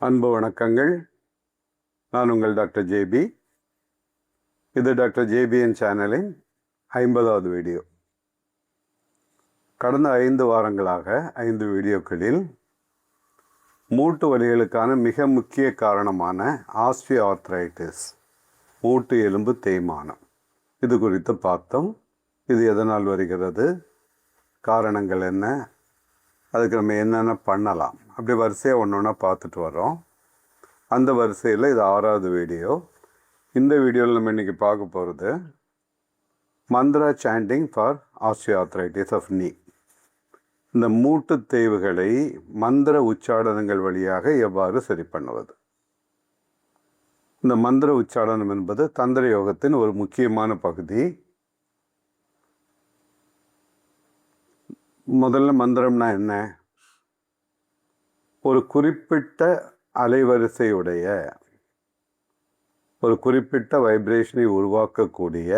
அன்பு வணக்கங்கள். நான் உங்கள் டாக்டர் ஜேபி. இது டாக்டர் ஜேபிஎன் சேனலின் 50வது வீடியோ. கடந்த 5 வாரங்களாக 5 வீடியோக்களில் மூட்டு வலிகளுக்கான மிக முக்கிய காரணமான ஆஸ்டியோஆர்த்ரைட்டிஸ், மூட்டு எலும்பு தேய்மானம், இது குறித்து பார்த்தோம். இது எதனால் வருகிறது, காரணங்கள் என்ன, அதுக்கு நம்ம என்னென்ன பண்ணலாம், அப்படி வரிசையாக ஒன்று ஒன்றா பார்த்துட்டு வரோம். அந்த வரிசையில் இது 6வது வீடியோ. இந்த வீடியோவில் நம்ம இன்றைக்கி பார்க்க போகிறது mantra chanting for osteoarthritis of knee. இந்த மூட்டு தேய்வுகளை மந்திர உச்சாடனங்கள் வழியாக எவ்வாறு சரி பண்ணுவது. இந்த மந்திர உச்சாடனம் என்பது தந்திர யோகத்தின் ஒரு முக்கியமான பகுதி. முதல்ல மந்திரம்னா என்ன? ஒரு குறிப்பிட்ட அலைவரிசையுடைய ஒரு குறிப்பிட்ட வைப்ரேஷனை உருவாக்கக்கூடிய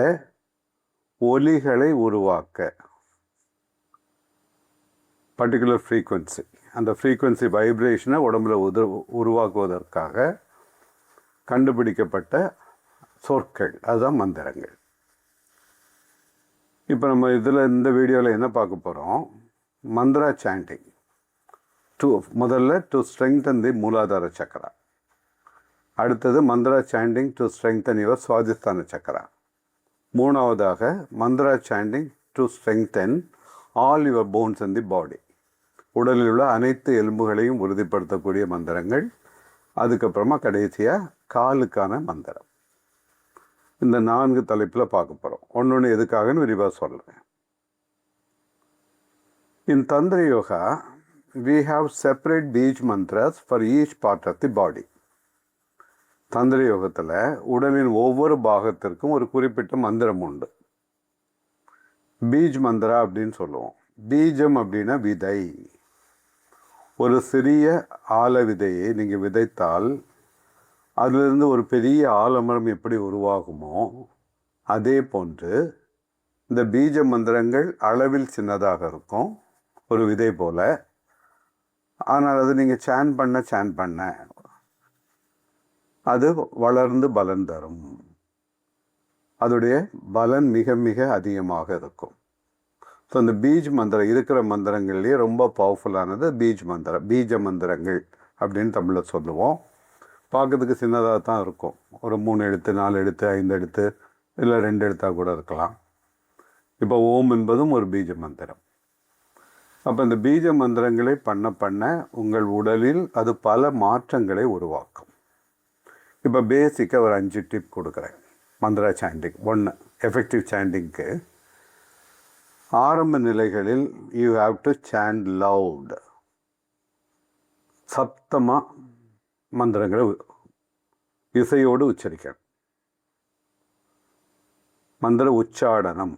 ஒலிகளை உருவாக்க, பர்டிகுலர் ஃப்ரீக்குவன்சி, அந்த ஃப்ரீக்குவன்சி வைப்ரேஷனை உடம்புல உருவாக்குவதற்காக கண்டுபிடிக்கப்பட்ட சொற்கள், அதுதான் மந்திரங்கள். இப்போ நம்ம இந்த வீடியோவில் என்ன பார்க்க போகிறோம்? மந்த்ரா சாண்டிங். முதல்ல to strengthen the Muladhara chakra. அடுத்தது mantra chanting to strengthen your Svadhisthana chakra. மூணாவதாக mantra chanting to strengthen all your bones in the body. உடலில் உள்ள அனைத்து எலும்புகளையும் உறுதிப்படுத்தக்கூடிய மந்திரங்கள். அதுக்கப்புறமா கடைசியாக காலுக்கான மந்திரம். இந்த 4 தலைப்பில் பார்க்க போகிறோம். ஒன்று எதுக்காகன்னு விரிவாக சொல்கிறேன். In Tantra Yoga, we have separate beej mantras for each part of the body. தந்திர யோகத்தில் உடலின் ஒவ்வொரு பாகத்திற்கும் ஒரு குறிப்பிட்ட மந்திரம் உண்டு. பீஜ் மந்திரா அப்படின்னு சொல்லுவோம். பீஜம் அப்படின்னா விதை. ஒரு சிறிய ஆல விதையை நீங்கள் விதைத்தால் அதிலிருந்து ஒரு பெரிய ஆலமரம் எப்படி உருவாகுமோ அதே போன்று இந்த பீஜ மந்திரங்கள் அளவில் சின்னதாக இருக்கும், ஒரு விதை போல. ஆனால் அது நீங்கள் சேன் பண்ண அது வளர்ந்து பலன் தரும். அதோடைய பலன் மிக மிக அதிகமாக இருக்கும். ஸோ இந்த பீஜ் மந்திரம் இருக்கிற மந்திரங்கள்லேயே ரொம்ப பவர்ஃபுல்லானது பீஜ மந்திரங்கள் அப்படின்னு தமிழில் சொல்லுவோம். பார்க்கறதுக்கு சின்னதாக தான் இருக்கும். ஒரு 3 எழுத்து, 4 எழுத்து, 5 எழுத்து, இல்லை 2 எழுத்தாக கூட இருக்கலாம். இப்போ ஓம் என்பதும் ஒரு பீஜ மந்திரம். அப்போ இந்த பீஜ மந்திரங்களை பண்ண உங்கள் உடலில் அது பல மாற்றங்களை உருவாக்கும். இப்போ பேசிக்காக ஒரு 5 டிப் கொடுக்குறேன். மந்திரா சாண்டிங். 1, எஃபெக்டிவ் சாண்டிங்க்கு ஆரம்ப நிலைகளில் you have to chant loud. சத்தமாக மந்திரங்களை இசையோடு உச்சரிக்கணும். மந்திர உச்சாடனம்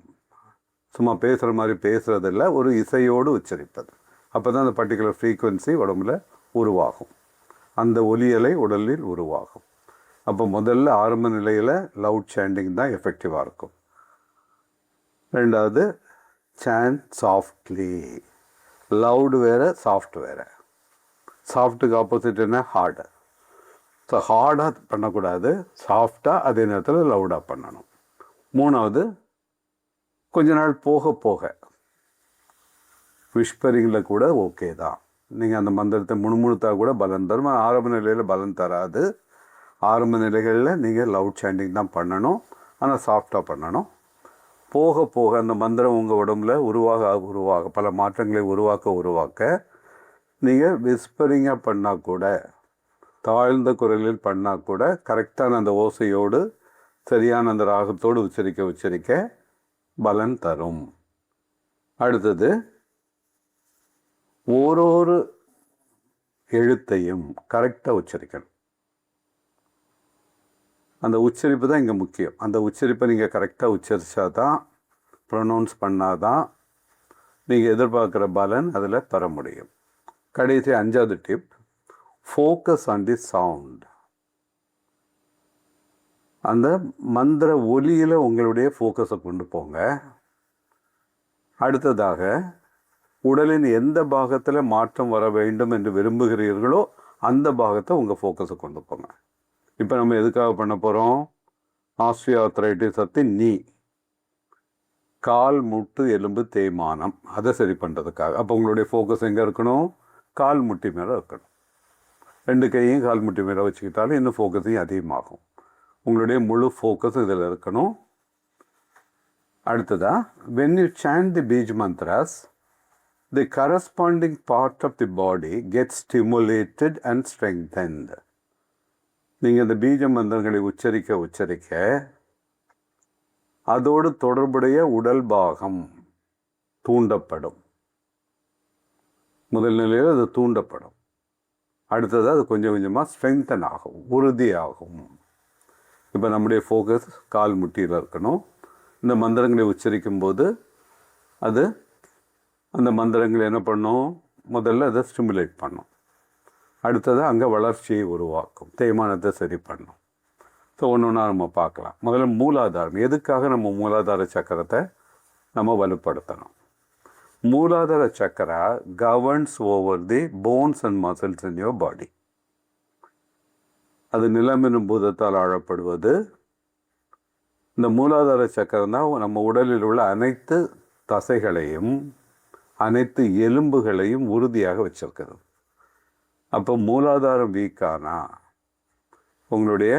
சும்மா பேசுகிற மாதிரி பேசுகிறதில்ல, ஒரு இசையோடு உச்சரிப்பது. அப்போ தான் அந்த பர்டிகுலர் ஃப்ரீக்குவன்சி உடம்புல உருவாகும், அந்த ஒலியலை உடலில் உருவாகும். அப்போ முதல்ல ஆரம்ப நிலையில் லவுட் சாண்டிங் தான் எஃபெக்டிவாக இருக்கும். 2வது சாண்ட் சாஃப்ட்லி. லவுடு வேறு, சாஃப்ட் வேறு. சாஃப்ட்டுக்கு ஆப்போசிட் என்ன? ஹார்டு. ஸோ ஹார்டாக பண்ணக்கூடாது, சாஃப்டாக, அதே நேரத்தில் லவுடாக பண்ணணும். 3வது கொஞ்ச நாள் போக போக விஸ்பரிங்கில் கூட ஓகே தான். நீங்கள் அந்த மந்திரத்தை முணுமுணுத்தா கூட பலன் தரும். ஆரம்ப நிலையில் பலன் தராது. ஆரம்ப நிலைகளில் நீங்கள் லவுட் சாண்டிங் தான் பண்ணணும், ஆனால் சாஃப்டாக பண்ணணும். போக போக அந்த மந்திரம் உங்கள் உடம்புல உருவாக பல மாற்றங்களை உருவாக்க நீங்கள் விஸ்பரிங்காக பண்ணால் கூட, தாழ்ந்த குரலில் பண்ணால் கூட, கரெக்டான அந்த ஓசையோடு சரியான அந்த ராகத்தோடு உச்சரிக்க பலன் தரும். அடுத்தது ஓரொரு எழுத்தையும் கரெக்டாக உச்சரிக்கணும். அந்த உச்சரிப்பு தான் இங்கே முக்கியம். அந்த உச்சரிப்பை நீங்கள் கரெக்டாக உச்சரித்தா தான், ப்ரொனவுன்ஸ் பண்ணாதான் நீங்கள் எதிர்பார்க்குற பலன் அதில் தர முடியும். கடைசி 5வது tip, focus on the sound. அந்த மந்திர ஒலியில் உங்களுடைய ஃபோக்கஸை கொண்டு போங்க. அடுத்ததாக உடலின் எந்த பாகத்தில் மாற்றம் வர வேண்டும் என்று விரும்புகிறீர்களோ அந்த பாகத்தை உங்கள் ஃபோக்கஸை கொண்டு போங்க. இப்போ நம்ம எதுக்காக பண்ண போகிறோம்? ஆஸ்ட்ரியோஆர்த்ரைட்டிஸ் அத்தி நீ, கால் முட்டு எலும்பு தேய்மானம், அதை சரி பண்ணுறதுக்காக. அப்போ உங்களுடைய ஃபோக்கஸ் எங்கே இருக்கணும்? கால் முட்டி மேலே இருக்கணும். 2 கையும் கால் முட்டி மேலே வச்சுக்கிட்டாலும் இன்னும் ஃபோக்கஸையும் அதிகமாகும். உங்களுடைய முழு ஃபோக்கஸ் இதில் இருக்கணும். அடுத்ததா, when you chant the Beej mantras, the corresponding part of the body gets stimulated and strengthened. நீங்கள் இந்த பீஜ மந்திரங்களை உச்சரிக்க அதோடு தொடர்புடைய உடல் பாகம் தூண்டப்படும். முதல் நிலையில் அது தூண்டப்படும். அடுத்தது அது கொஞ்சம் கொஞ்சமாக ஸ்ட்ரெங்தன் ஆகும், உறுதியாகும். இப்போ நம்முடைய ஃபோக்கஸ் கால் முட்டியில் இருக்கணும். இந்த மந்திரங்களை உச்சரிக்கும் போது அது அந்த மந்திரங்களை என்ன பண்ணும்? முதல்ல அதை ஸ்டிமுலேட் பண்ணும். அடுத்தது அங்கே வளர்ச்சியை உருவாக்கும், தேய்மானத்தை சரி பண்ணும். ஸோ ஒன்று ஒன்றா நம்ம பார்க்கலாம். முதல்ல மூலாதாரம். எதுக்காக நம்ம மூலாதார சக்கரத்தை நம்ம வலுப்படுத்தணும்? Muladhara chakra governs over the bones and muscles in your body. அது நிலமெனும் பூதத்தால் ஆழப்படுவது. இந்த மூலாதார சக்கரம் தான் நம்ம உடலில் உள்ள அனைத்து தசைகளையும் அனைத்து எலும்புகளையும் உறுதியாக வச்சிருக்கிறது. அப்போ மூலாதாரம் வீக்கானா உங்களுடைய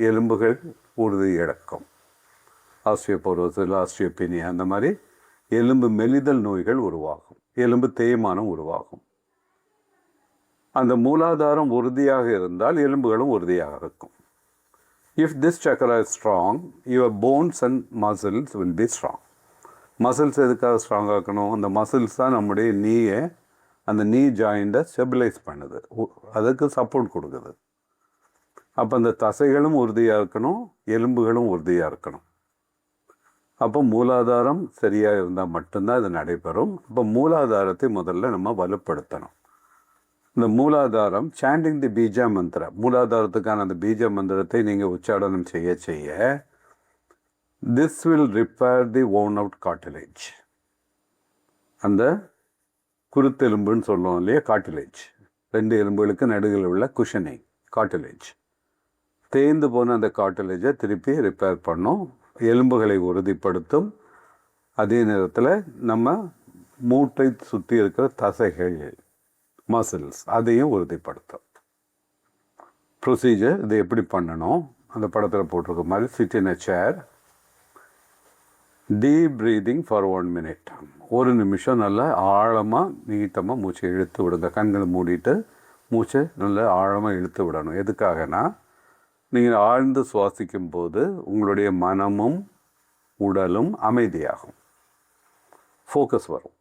எலும்புகள் உறுதி இழக்கும். ஆஸ்ட்ரியோபோரோசிஸ், ஆஸ்ட்ரியோபீனியா, அந்த மாதிரி எலும்பு மெலிதல் நோய்கள் உருவாகும், எலும்பு தேய்மானம் உருவாகும். அந்த மூலாதாரம் உறுதியாக இருந்தால் எலும்புகளும் உறுதியாக இருக்கும். If this chakra is strong, your bones and muscles will be strong. Muscles எதுக்காக ஸ்ட்ராங் ஆக்கணும்? அந்த மசில்ஸ் தான் நம்முடைய நீயை, அந்த நீ ஜாயிண்ட்டை ஸ்டெபிலைஸ் பண்ணுது, அதுக்கு சப்போர்ட் கொடுக்குது. அப்போ அந்த தசைகளும் உறுதியாக இருக்கணும், எலும்புகளும் உறுதியாக இருக்கணும். அப்போ மூலாதாரம் சரியாக இருந்தால் மட்டும்தான் இது நடைபெறும். அப்போ மூலாதாரத்தை முதல்ல நம்ம வலுப்படுத்தணும். இந்த மூலாதாரம் சாண்டிங் தி பீஜா மந்திர, மூலாதாரத்துக்கான அந்த பீஜ மந்திரத்தை நீங்கள் உச்சாடனம் செய்ய this will repair the own out cartilage. அந்த குருத்தெலும்புன்னு சொல்லுவோம் இல்லையா, கார்டிலேஜ், 2 எலும்புகளுக்கு நடுவில் உள்ள குஷனிங் கார்டிலேஜ், தேய்ந்து போன அந்த கார்டிலேஜை திருப்பி ரிப்பேர் பண்ணும், எலும்புகளை உறுதிப்படுத்தும். அதே நேரத்தில் நம்ம மூட்டை சுற்றி இருக்கிற தசைகள், மசில்ஸ், அதையும் உறுதிப்படுத்தும். ப்ரொசீஜர் இது எப்படி பண்ணணும்? அந்த படத்தில் போட்டிருக்க மாதிரி sit in a chair, deep breathing for 1 minute. 1 நிமிஷம் நல்லா ஆழமாக நீட்டமாக மூச்சை இழுத்து விடுங்க. கண்களை மூடிட்டு மூச்சை நல்லா ஆழமாக இழுத்து விடணும். எதுக்காகனா, நீங்கள் ஆழ்ந்து சுவாசிக்கும் போது உங்களுடைய மனமும் உடலும் அமைதியாகும், ஃபோக்கஸ் வரும்.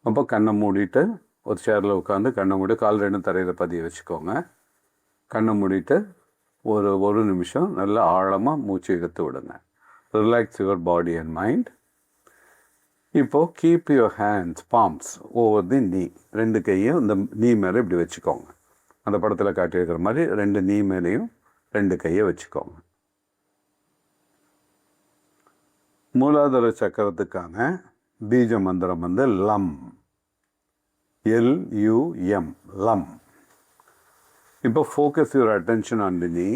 அப்போ கண்ணை மூடிட்டு ஒரு சேரில் உட்காந்து கண்ணை மூடி கால் 2 தரையில் பதிய வச்சுக்கோங்க. கண்ணை மூடிட்டு ஒரு நிமிஷம் நல்லா ஆழமாக மூச்சு இழுத்து விடுங்க. Relax your body and mind. இப்போது keep your hands palms over the knee. 2 கையும் இந்த நீ மேலே இப்படி வச்சுக்கோங்க. அந்த படத்தில் காட்டியிருக்கிற மாதிரி 2 நீ மேலேயும் 2 கையை வச்சுக்கோங்க. மூலாதார சக்கரத்துக்கான பீஜ மந்திரம் வந்து லம், LUM, லம். இப்போ ஃபோக்கஸ் யுவர் அட்டென்ஷன் ஆன் தி நீ.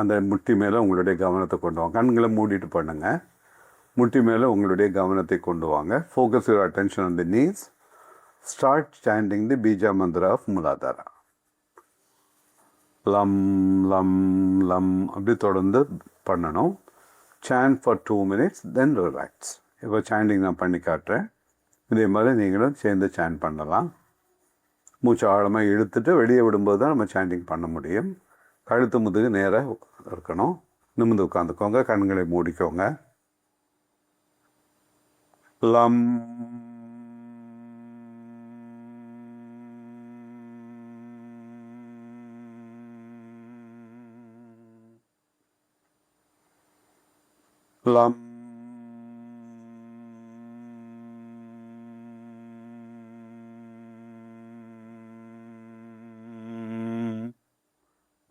அந்த முட்டி மேலே உங்களுடைய கவனத்தை கொண்டு வாங்க. கண்களை மூடிட்டு பண்ணுங்கள். முட்டி மேலே உங்களுடைய கவனத்தை கொண்டு வாங்க. Focus your attention on the knees. Start chanting the beeja mantra of Muladhara. Lam lam lam அப்படி தொடர்ந்து பண்ணணும். Chant for 2 minutes, then relax. இப்போ சாண்டிங் நான் பண்ணி காட்டுறேன். இதே மாதிரி நீங்களும் சேர்ந்து சாண்ட் பண்ணலாம். மூச்சு ஆழமாக இழுத்துட்டு வெளியே விடும்போது தான் நம்ம சாண்டிங் பண்ண முடியும். கழுத்து முதுகு நேராக இருக்கணும். நிமிர்ந்து உட்காந்துக்கோங்க, கண்களை மூடிக்கோங்க. லம் லம்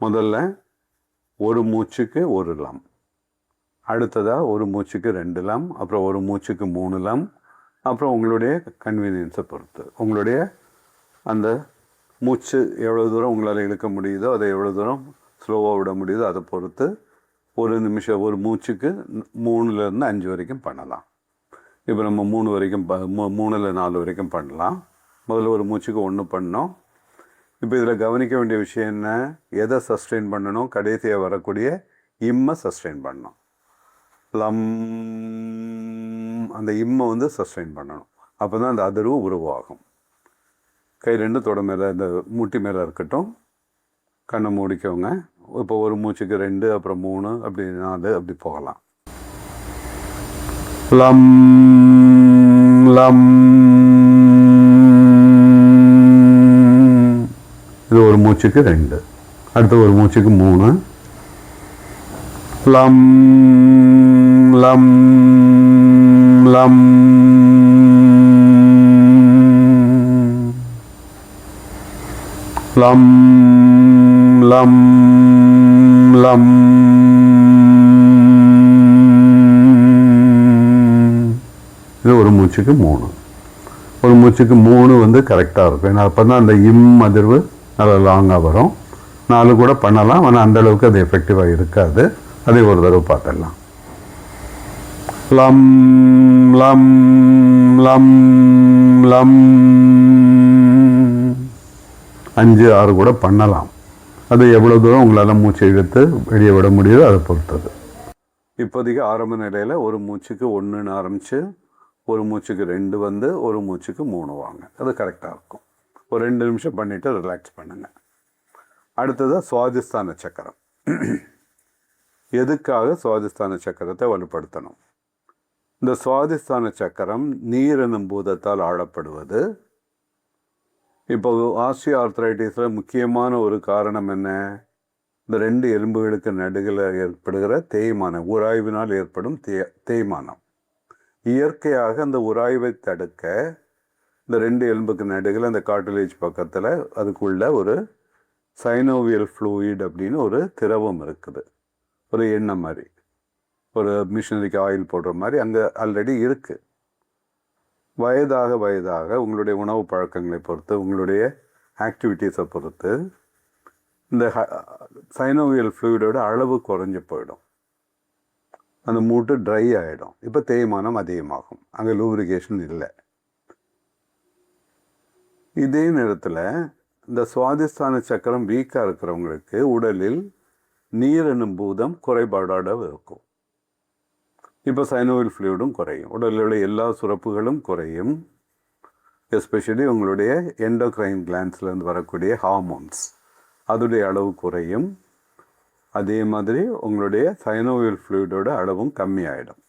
முதல்ல ஒரு மூச்சுக்கு 1 லம், அடுத்ததாக ஒரு மூச்சுக்கு 2 லம், அப்புறம் ஒரு மூச்சுக்கு 3 லம், அப்புறம் உங்களுடைய கன்வீனியன்ஸை பொறுத்து, உங்களுடைய அந்த மூச்சு எவ்வளோ தூரம் உங்களால் இழுக்க முடியுதோ அதை எவ்வளோ தூரம் ஸ்லோவாக விட முடியுதோ அதை பொறுத்து ஒரு நிமிஷம் ஒரு மூச்சுக்கு 3லேருந்து 5 வரைக்கும் பண்ணலாம். இப்போ நம்ம 3 வரைக்கும் 3ல் 4 வரைக்கும் பண்ணலாம். முதல்ல ஒரு மூச்சுக்கு 1 பண்ணோம். இப்போ இதில் கவனிக்க வேண்டிய விஷயம் என்ன, எதை சஸ்டெயின் பண்ணணும், கடைசியாக வரக்கூடிய இம்மை சஸ்டெயின் பண்ணணும். லம் அந்த இம்மை வந்து சஸ்டெயின் பண்ணணும். அப்போ தான் அந்த அதிர்வு உருவாகும். கை 2 தொட மேலே இந்த முட்டி மேலே இருக்கட்டும். கண்ணை மூடிக்கோங்க. இப்போ ஒரு மூச்சுக்கு 2, அப்புறம் 3, அப்படி 4 அப்படி போகலாம். லம் லம் இது ஒரு மூச்சுக்கு 2, அடுத்து ஒரு மூச்சுக்கு 3. லம் லம் லம் லம் லம் லம் இது ஒரு மூச்சுக்கு 3. ஒரு மூச்சுக்கு 3 வந்து கரெக்டாக இருக்கும். ஏன்னா அப்போ தான் அந்த இம் அதிர்வு நல்லா லாங்காக வரும். 4 கூட பண்ணலாம், ஆனால் அந்தளவுக்கு அது எஃபெக்டிவாக இருக்காது. அதை ஒரு தடவை பார்த்துடலாம். லம் லம் லம் லம் 5, 6 கூட பண்ணலாம். அது எவ்வளோ தூரம் உங்களால் மூச்சை இழுத்து வெளியே விட முடியுதோ அதை பொறுத்தது. இப்போதைக்கு ஆரம்ப நிலையில் ஒரு மூச்சுக்கு 1ன்னு ஆரம்பித்து ஒரு மூச்சுக்கு 2 வந்து ஒரு மூச்சுக்கு 3 வாங்க. அது கரெக்டாக இருக்கும். ஒரு 2 நிமிஷம் பண்ணிவிட்டு ரிலாக்ஸ் பண்ணுங்கள். அடுத்தது சுவாதிஸ்தான சக்கரம். எதுக்காக சுவாதிஸ்தான சக்கரத்தை வலுப்படுத்தணும்? இந்த சுவாதிஸ்தான சக்கரம் நீர் எனும் பூதத்தால் ஆளப்படுவது. இப்போ ஆஸ்டியோ ஆர்த்ரைட்டிஸில் முக்கியமான ஒரு காரணம் என்ன? இந்த 2 எலும்புகளுக்கு நடுவில் ஏற்படுகிற தேய்மானம், உராய்வினால் ஏற்படும் தேய்மானம். இயற்கையாக அந்த உராய்வை தடுக்க இந்த 2 எலும்புக்கு நடுவில் அந்த கார்டிலேஜ் பக்கத்தில் அதுக்குள்ள ஒரு சைனோவியல் ஃப்ளூயிட் அப்படின்னு ஒரு திரவம் இருக்குது. ஒரு எண்ணெய் மாதிரி, ஒரு மிஷினரிக்கு ஆயில் போடுற மாதிரி அங்கே ஆல்ரெடி இருக்குது. வயதாக வயதாக உங்களுடைய உணவு பழக்கங்களை பொறுத்து, உங்களுடைய ஆக்டிவிட்டீஸை பொறுத்து இந்த சைனோவியல் ஃப்ளூயிடோட அளவு குறைஞ்சி போயிடும். அந்த மூட்டு ட்ரை ஆகிடும். இப்போ தேய்மானம் அதிகமாகும். அங்கே லூப்ரிகேஷன் இல்லை. இதே நேரத்தில் இந்த சுவாதிஸ்தான சக்கரம் வீக்காக இருக்கிறவங்களுக்கு உடலில் நீர் என்னும் பூதம் குறைபாடோட இருக்கும். இப்போ சைனோவியல் ஃப்ளூயிடும் குறையும். உடலில் உள்ள எல்லா சுரப்புகளும் குறையும். எஸ்பெஷலி உங்களுடைய எண்டோக்ரைன் கிளான்ஸ்லேருந்து வரக்கூடிய ஹார்மோன்ஸ் அதோடைய அளவு குறையும். அதே மாதிரி உங்களுடைய சைனோவியல் ஃப்ளூயிடோட அளவும் கம்மியாயிடும்.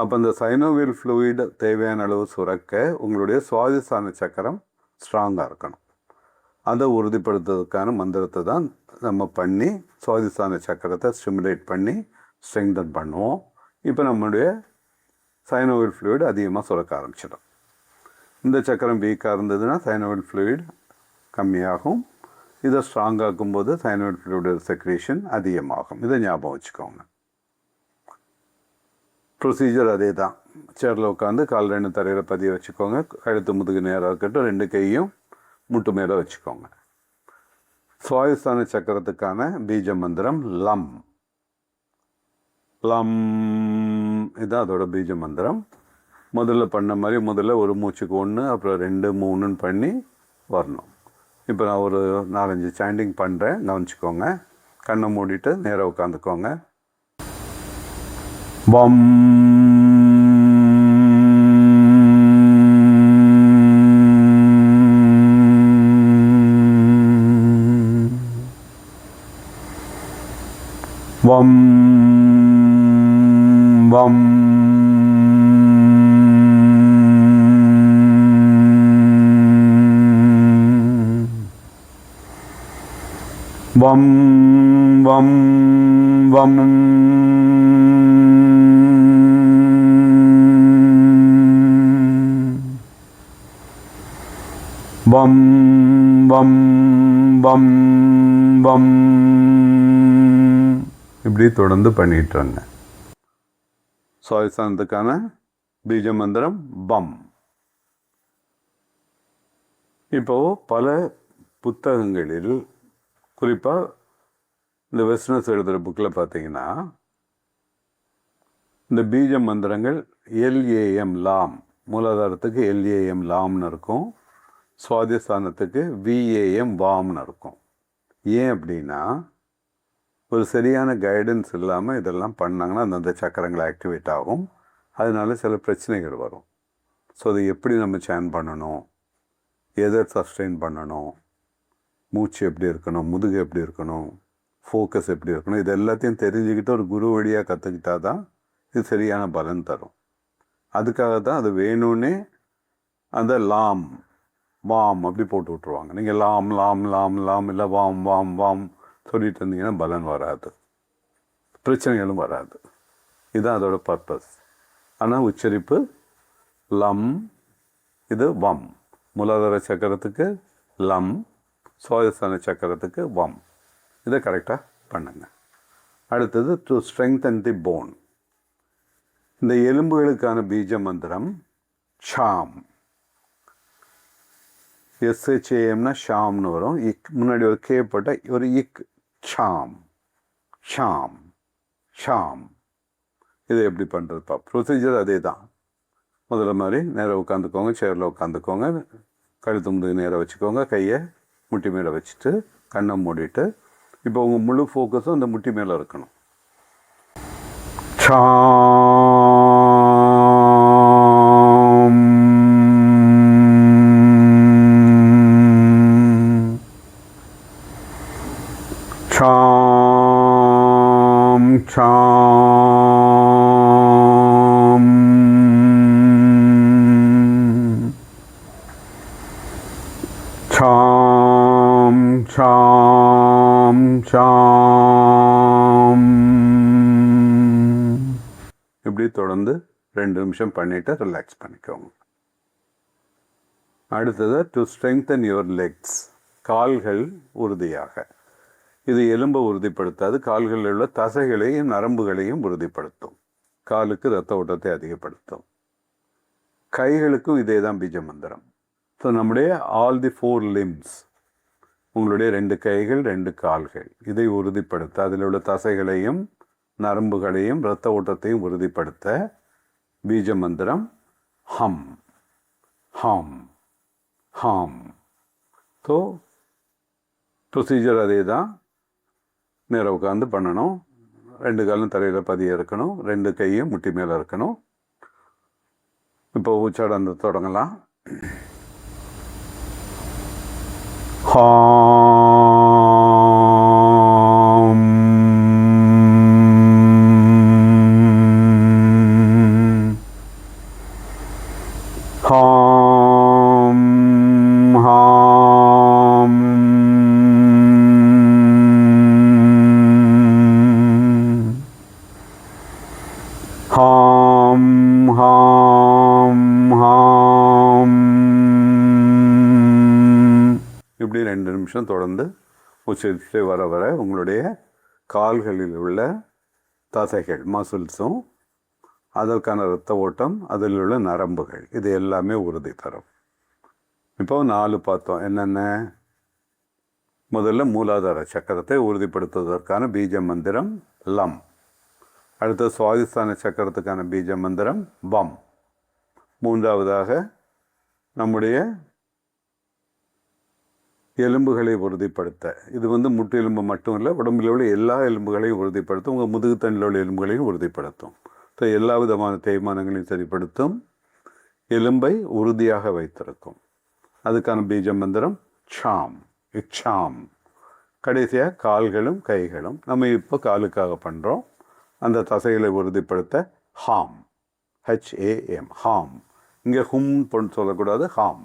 அப்போ அந்த சைனோவியல் ஃப்ளூயிட் தேவையான அளவு சுரக்க உங்களுடைய சுவாதிஸ்தான சக்கரம் ஸ்ட்ராங்காக இருக்கணும். அதை உறுதிப்படுத்துறதுக்கான மந்திரத்தை தான் நம்ம பண்ணி சுவாதிஸ்தான சக்கரத்தை ஸ்டிமுலேட் பண்ணி ஸ்ட்ரெங்தன் பண்ணுவோம். இப்போ நம்மளுடைய சைனோவியல் ஃப்ளூயிட் அதிகமாக சுரக்க ஆரம்பிச்சிடும். இந்த சக்கரம் வீக்காக இருந்ததுன்னா சைனோவியல் ஃப்ளூயிட் கம்மியாகும். இதை ஸ்ட்ராங்காக்கும் போது சைனோவியல் ஃப்ளூயிட் செக்ரேஷன் அதிகமாகும். இதை ஞாபகம் வச்சுக்கோங்க. ப்ரொசீஜர் அதே தான். சேரில் உட்காந்து கால் 2 தரையில் பதிய வச்சுக்கோங்க. கழுத்து முதுகு நேராக இருக்கட்டும். 2 கையும் முட்டு மேலே வச்சுக்கோங்க. சுவாதிஸ்தான சக்கரத்துக்கான பீஜ மந்திரம் லம் லம். இதுதான் அதோட பீஜ மந்திரம். முதல்ல பண்ண மாதிரி முதல்ல ஒரு மூச்சுக்கு 1, அப்புறம் 2, 3ன்னு பண்ணி வரணும். இப்போ நான் ஒரு 4-5 சாண்டிங் பண்ணுறேன், கவனிச்சுக்கோங்க. கண்ணை மூடிட்டு நேராக உட்காந்துக்கோங்க. பம் வம் வம் வம் வம் வம் வம் வம் வம் வம். இப்படி தொடர்ந்து பண்ணிட்டுருங்க. சுவாதிஸ்தானத்துக்கான பீஜ மந்திரம் பம். இப்போது பல புத்தகங்களில் குறிப்பாக இந்த வெஸ்டர்னர்ஸ் எழுதுகிற புக்கில் பார்த்தீங்கன்னா இந்த பீஜ மந்திரங்கள் LAM லாம், மூலாதாரத்துக்கு LAM லாம்னு இருக்கும், சுவாதிஸ்தானத்துக்கு VAM வாம்னு இருக்கும். ஏன் அப்படின்னா ஒரு சரியான கைடன்ஸ் இல்லாமல் இதெல்லாம் பண்ணாங்கன்னா அந்தந்த சக்கரங்கள் ஆக்டிவேட் ஆகும், அதனால சில பிரச்சனைகள் வரும். ஸோ அதை எப்படி நம்ம சேன் பண்ணணும், எதை சஸ்டெயின் பண்ணணும், மூச்சு எப்படி இருக்கணும், முதுகு எப்படி இருக்கணும், ஃபோக்கஸ் எப்படி இருக்கணும், இது எல்லாத்தையும் தெரிஞ்சுக்கிட்டு ஒரு குரு வழியாக கற்றுக்கிட்டா தான் இது சரியான பலன் தரும். அதுக்காக தான் அது வேணும்னே அந்த லாம் வாம் அப்படி போட்டு விட்ருவாங்க. நீங்கள் லாம் லாம் லாம் லாம் இல்லை வாம் வாம் வாம் சொல்லிட்டு இருந்தீங்கன்னா பலன் வராது, பிரச்சனைகளும் வராது. இதுதான் அதோட பர்பஸ். ஆனால் உச்சரிப்பு லம், இது வம். மூலாதார சக்கரத்துக்கு லம், சுவாதிஸ்தான சக்கரத்துக்கு வம். இதை கரெக்டாக பண்ணுங்க. அடுத்தது டு ஸ்ட்ரெங்தன் தி போன். இந்த எலும்புகளுக்கான பீஜ மந்திரம் ஷாம். SHAMனா ஷாம்னு வரும். முன்னாடி ஒரு கே போட்ட ஒரு இக், ஷாம் ஷாம் ஷாம். இதை எப்படி பண்ணுறதுப்பா? ப்ரொசீஜர் அதே தான். முதல்ல மாதிரி நேராக உட்காந்துக்கோங்க, சேரில் உட்காந்துக்கோங்க, கழுத்து முதுகு நேராக வச்சுக்கோங்க, கையை முட்டி மேலே வச்சுட்டு கண்ணை மூடிட்டு, இப்போ உங்கள் முழு ஃபோக்கஸும் அந்த முட்டி மேலே இருக்கணும். சாம் சாம் சாம் சாம் சாம். இப்படி தொடர்ந்து 2 நிமிஷம் பண்ணிவிட்டு ரிலாக்ஸ் பண்ணிக்கோங்க. அடுத்தது டு ஸ்ட்ரெங்தன் யுவர் லெக்ஸ். கால்கள் உறுதியாக. இது எலும்பை உறுதிப்படுத்தாது, கால்களில் உள்ள தசைகளையும் நரம்புகளையும் உறுதிப்படுத்தும், காலுக்கு இரத்த ஓட்டத்தை அதிகப்படுத்தும். கைகளுக்கும் இதே தான் பீஜ மந்திரம். ஸோ நம்முடைய ஆல் தி 4 limbs, உங்களுடைய 2 கைகள் 2 கால்கள், இதை உறுதிப்படுத்த, அதில் உள்ள தசைகளையும் நரம்புகளையும் இரத்த ஓட்டத்தையும் உறுதிப்படுத்த பீஜ மந்திரம் ஹம் ஹம் ஹம். ஸோ ப்ரொசீஜர் அதே தான். நேராக உட்காந்து பண்ணணும், 2 காலும் தரையில் பதிய இருக்கணும், 2 கையும் முட்டி மேலே இருக்கணும். இப்போ உச்சாடந்து தொடங்கலாம். ஹாம் ஹாம் ஹாம் ஹாம் ஹாம் ஹாம். இப்படி 2 நிமிஷம் தொடர்ந்து உச்சரித்து வர வர உங்களுடைய கால்களில் உள்ள தசைகள், மசில்ஸும், அதற்கான இரத்த ஓட்டம், அதில் உள்ள நரம்புகள், இது எல்லாமே உறுதி தரும். இப்போ 4 பார்த்தோம். என்னென்ன? முதல்ல மூலாதார சக்கரத்தை உறுதிப்படுத்துவதற்கான பீஜ மந்திரம் லம். அடுத்த சுவாதிஸ்தான சக்கரத்துக்கான பீஜ மந்திரம் வம். மூன்றாவதாக நம்முடைய எலும்புகளை உறுதிப்படுத்த, இது முட்டு எலும்பு மட்டும் இல்லை, உடம்பில் உள்ள எல்லா எலும்புகளையும் உறுதிப்படுத்தும், உங்கள் முதுகுத்தண்டில் உள்ள எலும்புகளையும் உறுதிப்படுத்தும். ஸோ எல்லா விதமான தேய்மானங்களையும் சரிப்படுத்தும், எலும்பை உறுதியாக வைத்திருக்கும். அதுக்கான பீஜ மந்திரம் சாம் இச்சாம். கடைசியாக கால்களும் கைகளும். நம்ம இப்போ காலுக்காக பண்ணுறோம். அந்த தசைகளை உறுதிப்படுத்த ஹாம், HAM ஹாம். இங்கே ஹும் பொண்ணு சொல்லக்கூடாது, ஹாம்.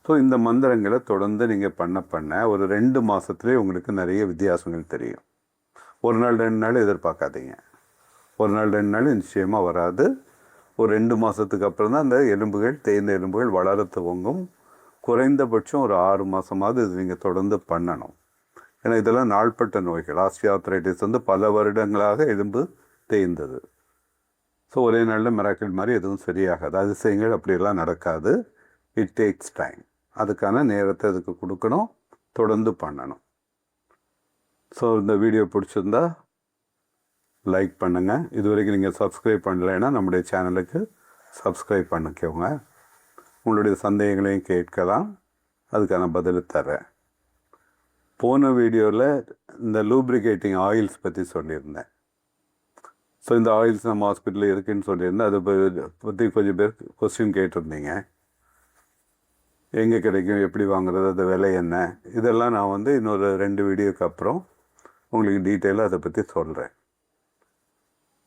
ஸோ இந்த மந்திரங்களை தொடர்ந்து நீங்கள் பண்ண ஒரு 2 மாதத்துலேயே உங்களுக்கு நிறைய வித்தியாசங்கள் தெரியும். 1 நாள் 2 நாள் எதிர்பார்க்காதீங்க. 1 நாள் 2 நாள் நிச்சயமாக வராது. ஒரு 2 மாதத்துக்கு அப்புறம் தான் அந்த எலும்புகள், தேய்ந்த எலும்புகள் வளர துவங்கும். குறைந்தபட்சம் ஒரு 6 மாதமாவது இது நீங்கள் தொடர்ந்து பண்ணணும். ஏன்னா இதெல்லாம் நாள்பட்ட நோய்கள். ஆஸ்டியோஆர்த்ரைட்டிஸ் பல வருடங்களாக எலும்பு தேய்ந்தது. ஸோ ஒரே நாளில் மிராக்கிள் மாதிரி எதுவும் சரியாகாது. அதிசயங்கள் அப்படியெல்லாம் நடக்காது. It takes time. அதுக்கான நேரத்தை அதுக்கு கொடுக்கணும், தொடர்ந்து பண்ணணும். ஸோ இந்த வீடியோ பிடிச்சிருந்தா லைக் பண்ணுங்கள். இது வரைக்கும் நீங்கள் சப்ஸ்கிரைப் பண்ணலைன்னா நம்முடைய சேனலுக்கு சப்ஸ்கிரைப் பண்ணிக்கோங்க. உங்களுடைய சந்தேகங்களையும் கேட்கலாம், அதுக்கான பதில் தரேன். போன வீடியோவில் இந்த லூப்ரிகேட்டிங் ஆயில்ஸ் பற்றி சொல்லியிருந்தேன். ஸோ இந்த ஆயில்ஸ் நம்ம ஹாஸ்பிட்டலில் இருக்குதுன்னு சொல்லியிருந்தேன். அதை பற்றி கொஞ்சம் பேர் கொஸ்டின் கேட்டிருந்தீங்க. எங்கே கிடைக்கும், எப்படி வாங்குறது, அது விலை என்ன, இதெல்லாம் நான் இன்னொரு 2 வீடியோக்கு அப்புறம் உங்களுக்கு டீட்டெயிலாக அதை பற்றி சொல்கிறேன்.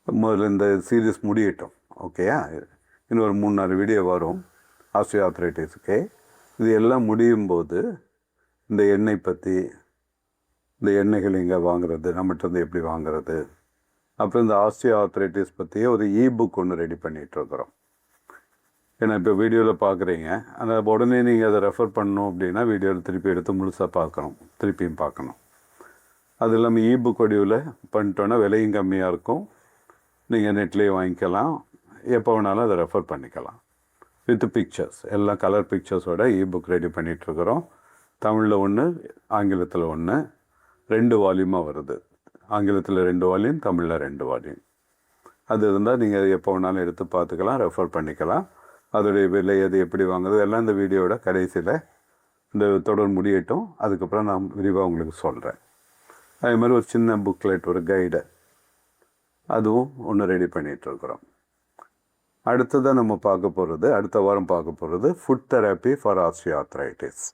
முதல்ல இந்த சீரீஸ் முடியட்டும், ஓகேயா? இன்னொரு 3-4 வீடியோ வரும் ஆஸ்டியோஆர்த்ரைட்டிஸுக்கு. இது எல்லாம் முடியும் போது இந்த எண்ணெய் பற்றி, இந்த எண்ணெய்கள் எங்கே வாங்குறது, நம்மகிட்ட எப்படி வாங்குறது, அப்புறம் இந்த ஆஸ்டியோஆர்த்ரைட்டிஸ் பற்றியே ஒரு புக் ஒன்று ரெடி பண்ணிகிட்ருக்குறோம். ஏன்னா இப்போ வீடியோவில் பார்க்குறீங்க, அந்த உடனே நீங்கள் அதை ரெஃபர் பண்ணணும் அப்படின்னா வீடியோவில் திருப்பி எடுத்து முழுசாக பார்க்கணும், திருப்பியும் பார்க்கணும். அது இல்லாமல் புக் வடிவில் பண்ணிட்டோன்னா விலையும் கம்மியாக இருக்கும். நீங்கள் நெட்லேயே வாங்கிக்கலாம், எப்போ வேணாலும் அதை ரெஃபர் பண்ணிக்கலாம். வித் பிக்சர்ஸ், எல்லாம் கலர் பிக்சர்ஸோட புக் ரெடி பண்ணிகிட்ருக்குறோம். தமிழில் 1, ஆங்கிலத்தில் 1, 2 வால்யூமாக வருது. ஆங்கிலத்தில் 2 வால்யூம், தமிழில் 2 வால்யூம். அது இருந்தால் நீங்கள் எப்போ வேணாலும் எடுத்து பார்த்துக்கலாம், ரெஃபர் பண்ணிக்கலாம். அதோடைய விலை, அது எப்படி வாங்குறது எல்லாம் இந்த வீடியோட கடைசியில் இந்த தொடர் முடியட்டும், அதுக்கப்புறம் நான் விரிவாக உங்களுக்கு சொல்கிறேன். அதே மாதிரி ஒரு சின்ன புக்லெட், ஒரு கைடு, அதுவும் ஒன்று ரெடி பண்ணிகிட்ருக்குறோம். அடுத்ததாக நம்ம அடுத்த வாரம் பார்க்க போகிறது ஃபுட் தெரப்பி ஃபார் ஆஸ்டியோஆர்த்ரைட்டிஸ்.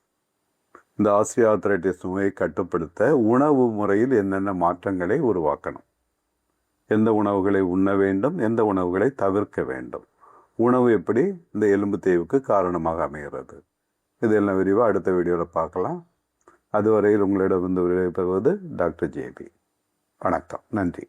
இந்த ஆஸ்டியோஆர்த்ரைட்டிஸ் நோயை கட்டுப்படுத்த உணவு முறையில் என்னென்ன மாற்றங்களை உருவாக்கணும், எந்த உணவுகளை உண்ண வேண்டும், எந்த உணவுகளை தவிர்க்க வேண்டும், உணவு எப்படி இந்த எலும்பு தேய்வுக்கு காரணமாக அமைகிறது, இதெல்லாம் விரிவாக அடுத்த வீடியோவில் பார்க்கலாம். அதுவரையில் உங்களிடம் விடைபெறுவது டாக்டர் ஜேபி. வணக்கம், நன்றி.